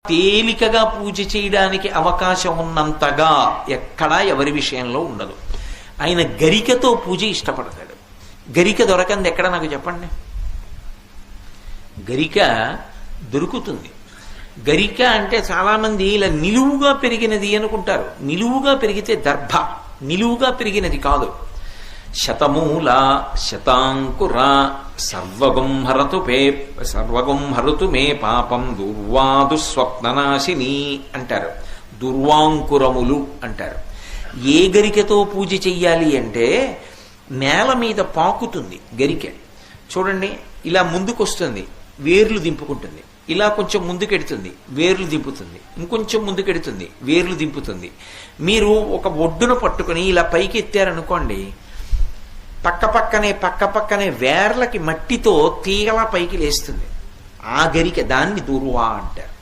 తేలికగా పూజ చేయడానికి అవకాశం ఉన్నంతగా ఎక్కడా ఎవరి విషయంలో ఉండదు. ఆయన గరికతో పూజ ఇష్టపడతాడు. గరిక దొరకంది ఎక్కడ నాకు చెప్పండి. గరిక దొరుకుతుంది. గరిక అంటే చాలామంది ఇలా నిలువుగా పెరిగినది అనుకుంటారు. నిలువుగా పెరిగితే దర్భ, నిలువుగా పెరిగినది కాదు. శతమూల శతాంకుర సర్వగం హరతు మే పాపం దుర్వాదు స్వప్ననాశిని అంటారు. దుర్వాంకురములు అంటారు. ఏ గరికతో పూజ చెయ్యాలి అంటే నేల మీద పాకుతుంది గరిక. చూడండి, ఇలా ముందుకొస్తుంది, వేర్లు దింపుకుంటుంది. ఇలా కొంచెం ముందుకెడుతుంది, వేర్లు దింపుతుంది. ఇంకొంచెం ముందుకెడుతుంది, వేర్లు దింపుతుంది. మీరు ఒక ఒడ్డును పట్టుకుని ఇలా పైకి ఎత్తారనుకోండి, పక్కపక్కనే వేర్లకి మట్టితో తీగలా పైకి లేస్తుంది. ఆ గరిక, దాన్ని దుర్వా అంటారు.